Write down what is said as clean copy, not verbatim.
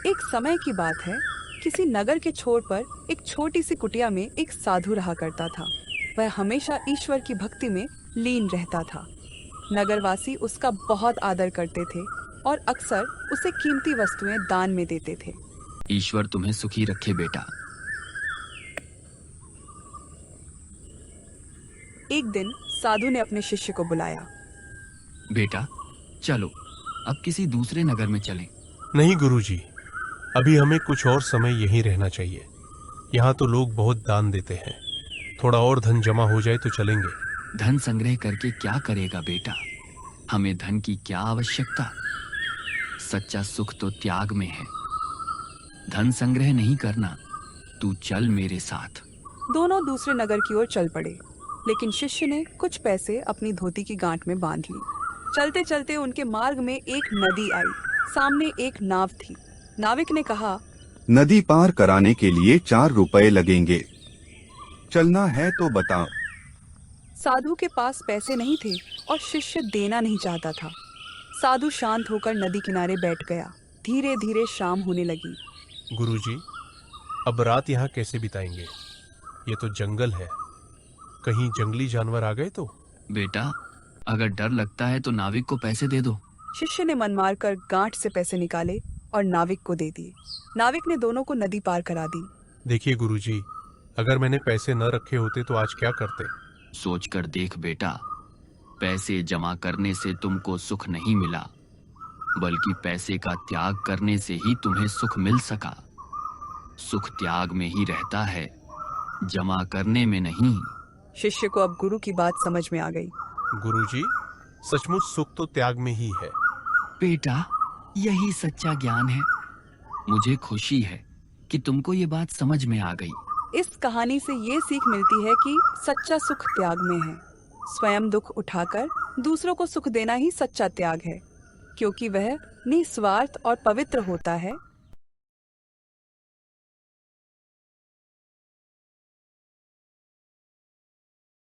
एक समय की बात है। किसी नगर के छोर पर एक छोटी सी कुटिया में एक साधु रहा करता था। वह हमेशा ईश्वर की भक्ति में लीन रहता था। नगरवासी उसका बहुत आदर करते थे और अक्सर उसे कीमती वस्तुएं दान में देते थे। ईश्वर तुम्हें सुखी रखे बेटा। एक दिन साधु ने अपने शिष्य को बुलाया। बेटा चलो अब किसी दूसरे नगर में चलें। नहीं गुरुजी, अभी हमें कुछ और समय यहीं रहना चाहिए। यहाँ तो लोग बहुत दान देते हैं। थोड़ा और धन जमा हो जाए तो चलेंगे। धन संग्रह करके क्या करेगा बेटा? हमें धन की क्या आवश्यकता? सच्चा सुख तो त्याग में है। धन संग्रह नहीं करना, तू चल मेरे साथ। दोनों दूसरे नगर की ओर चल पड़े, लेकिन शिष्य ने कुछ पैसे अपनी धोती की गांठ में बांध ली। चलते चलते उनके मार्ग में एक नदी आई। सामने एक नाव थी। नाविक ने कहा, नदी पार कराने के लिए 4 रुपए लगेंगे। चलना है तो बताओ। साधु के पास पैसे नहीं थे और शिष्य देना नहीं चाहता था। साधु शांत होकर नदी किनारे बैठ गया। धीरे धीरे शाम होने लगी। गुरुजी, अब रात यहाँ कैसे बिताएंगे? ये तो जंगल है, कहीं जंगली जानवर आ गए तो? बेटा अगर डर लगता है तो नाविक को पैसे दे दो। शिष्य ने मन मार कर गांठ से पैसे निकाले और नाविक को दे दिए। नाविक ने दोनों को नदी पार करा दी। देखिए गुरुजी, अगर मैंने पैसे न रखे होते तो आज क्या करते? सोच कर देख बेटा, पैसे जमा करने से तुमको सुख नहीं मिला, बल्कि पैसे का त्याग करने से ही तुम्हें सुख मिल सका। सुख त्याग में ही रहता है, जमा करने में नहीं। शिष्य को अब गुरु की बात समझ में आ गई। गुरुजी, सचमुच सुख तो त्याग में ही है। बेटा यही सच्चा ज्ञान है। मुझे खुशी है कि तुमको ये बात समझ में आ गई। इस कहानी से ये सीख मिलती है कि सच्चा सुख त्याग में है। स्वयं दुख उठाकर दूसरों को सुख देना ही सच्चा त्याग है, क्योंकि वह निस्वार्थ और पवित्र होता है